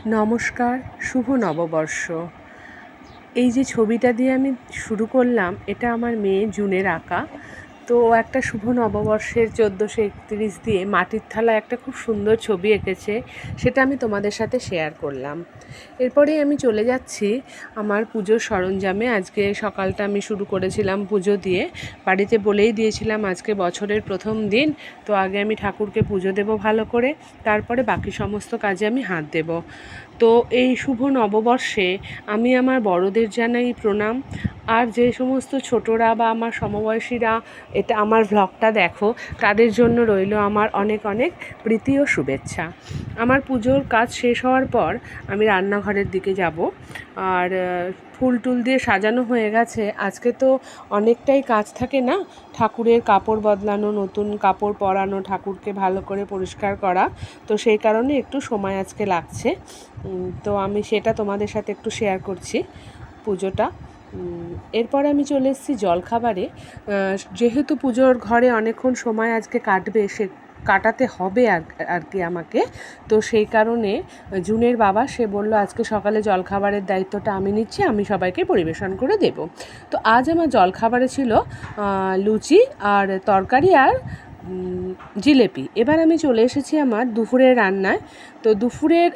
নমস্কার, শুভ নববর্ষ। এই যে ছবিটা দিয়ে আমি শুরু করলাম, এটা আমার মেয়ে জুনের আঁকা। তো ও একটা শুভ নববর্ষের 1431 দিয়ে মাটির থালায় একটা খুব সুন্দর ছবি এঁকেছে, সেটা আমি তোমাদের সাথে শেয়ার করলাম। এরপরেই আমি চলে যাচ্ছি আমার পুজোর সরঞ্জামে। আজকে সকালটা আমি শুরু করেছিলাম পুজো দিয়ে। বাড়িতে বলেই দিয়েছিলাম আজকে বছরের প্রথম দিন, তো আগে আমি ঠাকুরকে পুজো দেব ভালো করে, তারপরে বাকি সমস্ত কাজে আমি হাত দেব। তো এই শুভ নববর্ষে আমি আমার বড়দের জানাই প্রণাম, আর যে সমস্ত ছোটরা বা আমার সমবয়সীরা এটা আমার ভ্লগটা দেখো, তাদের জন্য রইল আমার অনেক অনেক প্রীতি ও শুভেচ্ছা। আমার পুজোর কাজ শেষ হওয়ার পর আমি রান্নাঘরের দিকে যাব। আর ফুল টুল দিয়ে সাজানো হয়ে গেছে। আজকে তো অনেকটাই কাজ থাকে না, ঠাকুরের কাপড় বদলানো, নতুন কাপড় পরানো, ঠাকুরকে ভালো করে পরিষ্কার করা, তো সেই কারণে একটু সময় আজকে লাগছে। তো আমি সেটা তোমাদের সাথে একটু শেয়ার করছি পুজোটা। এরপর আমি চলে এসেছি জলখাবারে। যেহেতু পুজোর ঘরে অনেকক্ষণ সময় আজকে কাটবে, কাটাতে হবে আর কি আমাকে, তো সেই কারণে জুনের বাবা সে বলল আজকে সকালে জলখাবারের দায়িত্বটা আমি নিচ্ছি, আমি সবাইকে পরিবেশন করে দেব। তো আজ আমার জলখাবারে ছিল লুচি আর তরকারি আর জিলেপি। এবার আমি চলে এসেছি আমার দুপুরের রান্নায়। তো দুপুরের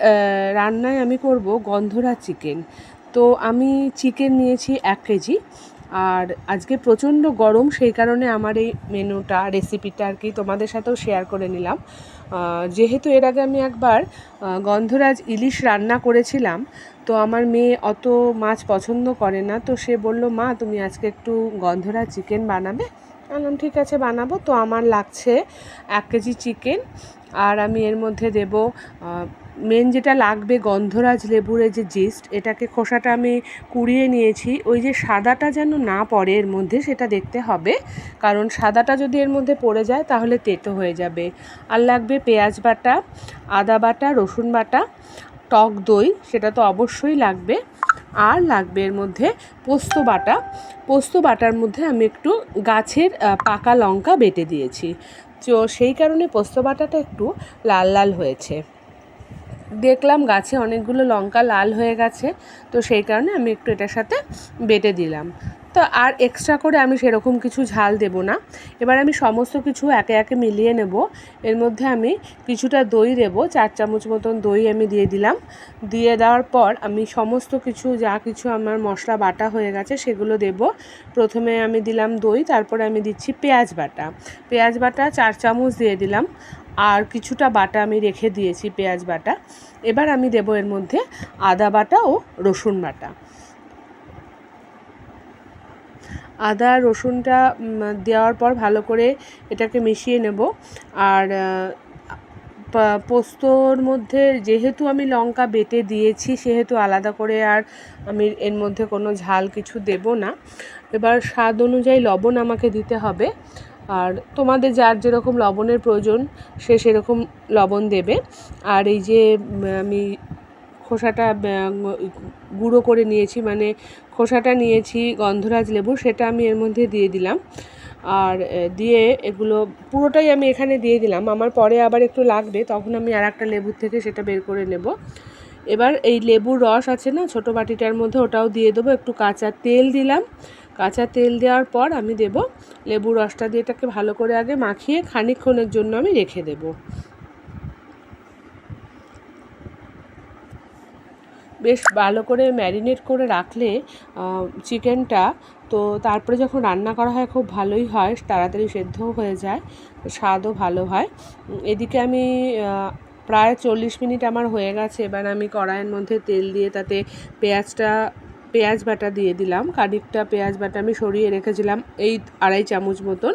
রান্নায় আমি করব গন্ধরাজ চিকেন। তো আমি চিকেন নিয়েছি 1 কেজি। আর আজকে প্রচণ্ড গরম, সেই কারণে আমার এই মেনুটা, রেসিপিটা আর কি তোমাদের সাথেও শেয়ার করে নিলাম। যেহেতু এর আগে আমি একবার গন্ধরাজ ইলিশ রান্না করেছিলাম, তো আমার মেয়ে অত মাছ পছন্দ করে না, তো সে বলল মা তুমি আজকে একটু গন্ধরাজ চিকেন বানাবে। বললাম ঠিক আছে বানাবো। তো আমার লাগছে 1 কেজি চিকেন, আর আমি এর মধ্যে দেব মেন যেটা লাগবে গন্ধরাজ লেবুর যে জিস্ট, এটাকে খোসাটা আমি কুড়িয়ে নিয়েছি। ওই যে সাদাটা যেন না পড়ে এর মধ্যে, সেটা দেখতে হবে, কারণ সাদাটা যদি এর মধ্যে পড়ে যায় তাহলে তেতো হয়ে যাবে। আর লাগবে পেঁয়াজ বাটা, আদা বাটা, রসুন বাটা, টক দই সেটা তো অবশ্যই লাগবে। আর লাগবে এর মধ্যে পোস্ত বাটা। পোস্ত বাটার মধ্যে আমি একটু গাছের পাকা লঙ্কা বেটে দিয়েছি, তো সেই কারণে পোস্ত বাটাটা একটু লাল লাল হয়েছে। দেখলাম গাছে অনেকগুলো লঙ্কা লাল হয়ে গেছে, তো সেই কারণে আমি একটু এটার সাথে বেটে দিলাম। তো আর এক্সট্রা করে আমি সেরকম কিছু ঝাল দেব না। এবার আমি সমস্ত কিছু একে একে মিলিয়ে নেব। এর মধ্যে আমি কিছুটা দই দেব, 4 চামচ মতন দই আমি দিয়ে দিলাম। দিয়ে দেওয়ার পর আমি সমস্ত কিছু যা কিছু আমার মশলা বাটা হয়ে গেছে সেগুলো দেব। প্রথমে আমি দিলাম দই, তারপরে আমি দিচ্ছি পেঁয়াজ বাটা। পেঁয়াজ বাটা 4 চামচ দিয়ে দিলাম, আর কিছুটা বাটা আমি রেখে দিয়েছি পেঁয়াজ বাটা। এবার আমি দেব এর মধ্যে আদা বাটা ও রসুন বাটা। আদা রসুনটা দেওয়ার পর ভালো করে এটাকে মিশিয়ে নেব। আর পোস্তর মধ্যে যেহেতু আমি লঙ্কা বেটে দিয়েছি, সেহেতু আলাদা করে আর আমি এর মধ্যে কোনো ঝাল কিছু দেব না। এবার স্বাদ অনুযায়ী লবণ আমাকে দিতে হবে, আর তোমাদের যার যেরকম লবণের প্রয়োজন সে সেরকম লবণ দেবে। আর এই যে আমি খোসাটা গুঁড়ো করে নিয়েছি, মানে খোসাটা নিয়েছি গন্ধরাজ লেবু, সেটা আমি এর মধ্যে দিয়ে দিলাম। আর দিয়ে এগুলো পুরোটাই আমি এখানে দিয়ে দিলাম। আমার পরে আবার একটু লাগবে, তখন আমি আর একটা লেবুর থেকে সেটা বের করে নেব। এবার এই লেবুর রস আছে না ছোটো বাটিটার মধ্যে, ওটাও দিয়ে দেবো। একটু কাঁচা তেল দিলাম। কাঁচা তেল দেওয়ার পর আমি দেব লেবুর রসটা দিয়ে এটাকে ভালো করে আগে মাখিয়ে খানিকক্ষণের জন্য আমি রেখে দেব। বেশ ভালো করে ম্যারিনেট করে রাখলে চিকেনটা, তো তারপরে যখন রান্না করা হয় খুব ভালোই হয়, তাড়াতাড়ি সেদ্ধও হয়ে যায়, স্বাদও ভালো হয়। এদিকে আমি প্রায় 40 মিনিট আমার হয়ে গেছে। এবার আমি কড়াইয়ের মধ্যে তেল দিয়ে তাতে পেঁয়াজ বাটা দিয়ে দিলাম। খানিকটা পেঁয়াজ বাটা আমি সরিয়ে রেখেছিলাম, এই 2.5 চামচ মতন।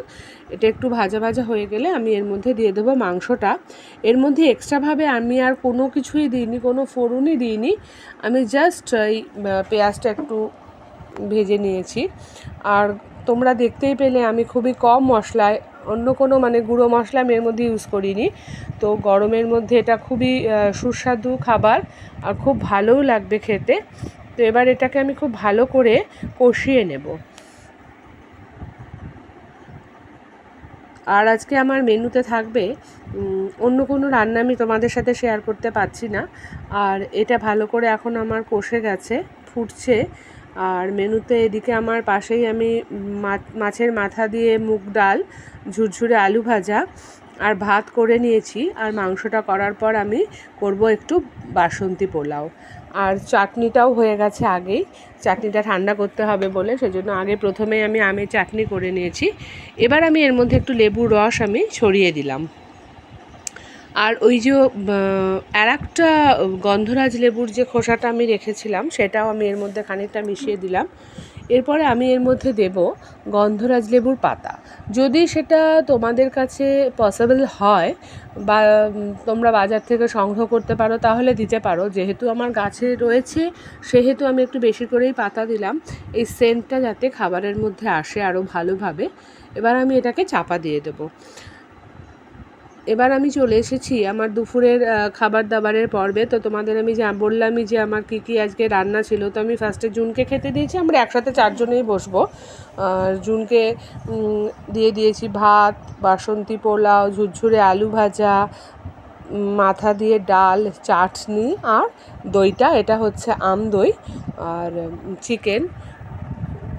এটা একটু ভাজা ভাজা হয়ে গেলে আমি এর মধ্যে দিয়ে দেবো মাংসটা। এর মধ্যে এক্সট্রাভাবে আমি আর কোনো কিছুই দিইনি, কোনো ফোড়নই দিইনি। আমি জাস্ট এই পেঁয়াজটা একটু ভেজে নিয়েছি। আর তোমরা দেখতেই পেলে আমি খুবই কম মশলায়, অন্য কোনো মানে গুঁড়ো মশলা আমি এর মধ্যে ইউজ করিনি। তো গরমের মধ্যে এটা খুবই সুস্বাদু খাবার, আর খুব ভালোও লাগবে খেতে। তো এবার এটাকে আমি খুব ভালো করে কষিয়ে নেব। আর আজকে আমার মেনুতে থাকবে অন্য কোনো রান্না আমি তোমাদের সাথে শেয়ার করতে পারছি না। আর এটা ভালো করে এখন আমার কষে গেছে, ফুটছে। আর মেনুতে এদিকে আমার পাশেই আমি মাছের মাথা দিয়ে মুগ ডাল, ঝুরঝুরে আলু ভাজা আর ভাত করে নিয়েছি। আর মাংসটা করার পর আমি করব একটু বাসন্তী পোলাও। আর চাটনিটাও হয়ে গেছে আগেই, চাটনিটা ঠান্ডা করতে হবে বলে সেজন্য আগে প্রথমেই আমি আমের চাটনি করে নিয়েছি। এবার আমি এর মধ্যে একটু লেবুর রস আমি ছড়িয়ে দিলাম। আর ওই যে আর একটা গন্ধরাজ লেবুর যে খোসাটা আমি রেখেছিলাম সেটাও আমি এর মধ্যে খানিকটা মিশিয়ে দিলাম। এরপরে আমি এর মধ্যে দেব গন্ধরাজ লেবুর পাতা। যদি সেটা তোমাদের কাছে পসিবল হয় বা তোমরা বাজার থেকে সংগ্রহ করতে পারো তাহলে দিতে পারো। যেহেতু আমার গাছে রয়েছে সেহেতু আমি একটু বেশি করেই পাতা দিলাম, এই সেন্টটা যাতে খাবারের মধ্যে আসে আরও ভালোভাবে। এবার আমি এটাকে চাপা দিয়ে দেবো। এবার আমি চলে এসেছি আমার দুপুরের খাবার দাবারের পর্বে। তো তোমাদের আমি বললামই যে আমার কী কী আজকে রান্না ছিল। তো আমি ফার্স্টে জুনকে খেতে দিয়েছি, আমরা একসাথে 4 জনেই বসবো। জুনকে দিয়ে দিয়েছি ভাত, বাসন্তী পোলাও, ঝুরঝুরে আলু ভাজা, মাথা দিয়ে ডাল, চাটনি আর দইটা, এটা হচ্ছে আম দই আর চিকেন।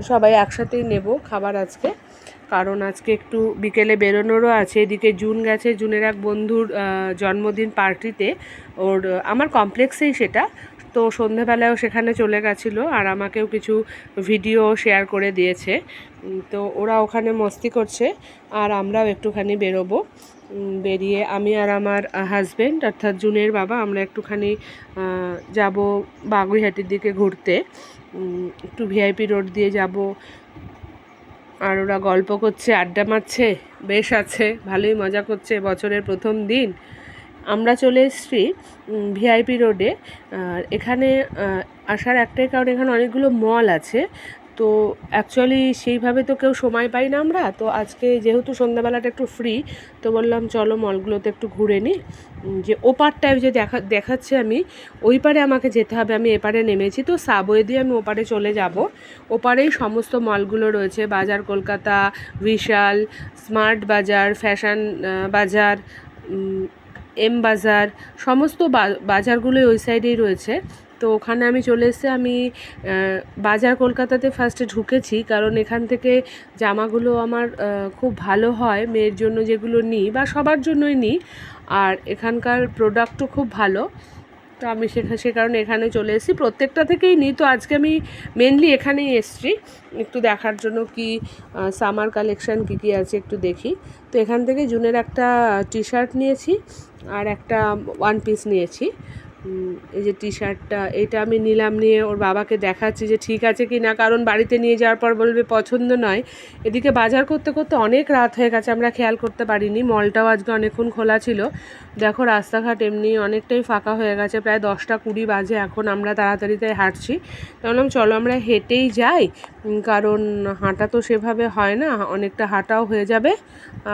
সবাই একসাথেই নেব খাবার আজকে, কারণ আজকে একটু বিকেলে বেরোনোরও আছে। এদিকে জুন গেছে জুনের এক বন্ধুর জন্মদিন পার্টিতে, ওর আমার কমপ্লেক্সেই সেটা। তো সন্ধেবেলায়ও সেখানে চলে গেছিলো আর আমাকেও কিছু ভিডিও শেয়ার করে দিয়েছে। তো ওরা ওখানে মস্তি করছে আর আমরাও একটুখানি বেরোবো। বেরিয়ে আমি আর আমার হাজব্যান্ড অর্থাৎ জুনের বাবা আমরা একটুখানি যাব বাগুইহাটির দিকে ঘুরতে। একটু ভিআইপি রোড দিয়ে যাব। আর ওরা গল্প করছে, আড্ডা মারছে, বেশ আছে, ভালোই মজা করছে। বছরের প্রথম দিন আমরা চলে এসেছি ভিআইপি রোডে। আর এখানে আসার একটাই কারণ, এখানে অনেকগুলো মল আছে। তো অ্যাকচুয়ালি সেইভাবে তো কেউ সময় পাই না আমরা। তো আজকে যেহেতু সন্ধ্যাবেলাটা একটু ফ্রি, তো বললাম চলো মলগুলোতে একটু ঘুরে নিই। যে ওপারটায় যে দেখাচ্ছে আমি ওই পারে আমাকে যেতে হবে, আমি এপারে নেমেছি। তো সাবওয়ে দিয়ে আমি ওপারে চলে যাব। ওপারেই সমস্ত মলগুলো রয়েছে, বাজার কলকাতা, বিশাল, স্মার্ট বাজার, ফ্যাশন বাজার, এম বাজার, সমস্ত বাজারগুলোই ওই সাইডেই রয়েছে। তো ওখানে আমি চলে এসে আমি বাজার কলকাতাতে ফার্স্টে ঢুকেছি, কারণ এখান থেকে জামাগুলো আমার খুব ভালো হয় মেয়ের জন্য, যেগুলো নিই বা সবার জন্যই নিই। আর এখানকার প্রোডাক্টও খুব ভালো। তো আমি সে কারণে এখানে চলে এসেছি, প্রত্যেকটা থেকেই নিই। তো আজকে আমি মেনলি এখানেই এসেছি একটু দেখার জন্য কি সামার কালেকশান কী কী আছে একটু দেখি। তো এখান থেকে জুনের একটা টি শার্ট নিয়েছি আর একটা ওয়ান পিস নিয়েছি। এই যে টি শার্টটা এটা আমি নিলাম, নিয়ে ওর বাবাকে দেখাচ্ছি যে ঠিক আছে কি না, কারণ বাড়িতে নিয়ে যাওয়ার পর বলবে পছন্দ নয়। এদিকে বাজার করতে করতে অনেক রাত হয়ে গেছে, আমরা খেয়াল করতে পারিনি। মলটাও আজকে অনেকক্ষণ খোলা ছিল। দেখো রাস্তাঘাট এমনি অনেকটাই ফাঁকা হয়ে গেছে, প্রায় 10টা 20 বাজে এখন। আমরা তাড়াতাড়িতে হাঁটছি, বললাম চলো আমরা হেঁটেই যাই, কারণ হাঁটা তো সেভাবে হয় না, অনেকটা হাঁটাও হয়ে যাবে।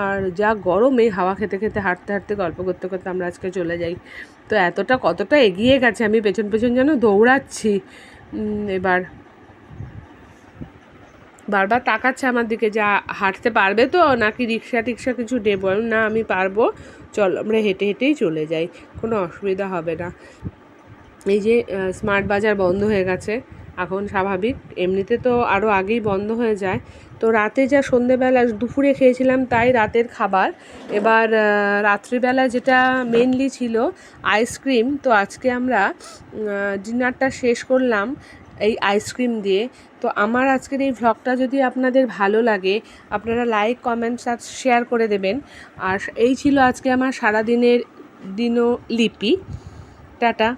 আর যা গরম, এই হাওয়া খেতে খেতে হাঁটতে হাঁটতে গল্প করতে করতে আমরা আজকে চলে যাই। তো কতটা এগিয়ে গেছে, আমি পেছন পেছন যেন দৌড়াচ্ছি। এবার বারবার তাকাচ্ছে আমার দিকে, যা হাঁটতে পারবে তো নাকি রিক্সা টিক্সা কিছু নেব না, আমি পারবো, চল আমরা হেঁটে হেঁটেই চলে যাই, কোনো অসুবিধা হবে না। এই যে স্মার্ট বাজার বন্ধ হয়ে গেছে এখন, স্বাভাবিক, এমনিতে তো আরও আগেই বন্ধ হয়ে যায়। তো রাতে যা সন্ধেবেলা দুপুরে খেয়েছিলাম তাই রাতের খাবার। এবার রাত্রিবেলা যেটা মেনলি ছিল আইসক্রিম। তো আজকে আমরা ডিনারটা শেষ করলাম এই আইসক্রিম দিয়ে। তো আমার আজকের এই ভ্লগটা যদি আপনাদের ভালো লাগে আপনারা লাইক কমেন্ট শেয়ার করে দেবেন। আর এই ছিল আজকে আমার সারাদিনের দিনলিপি। টাটা।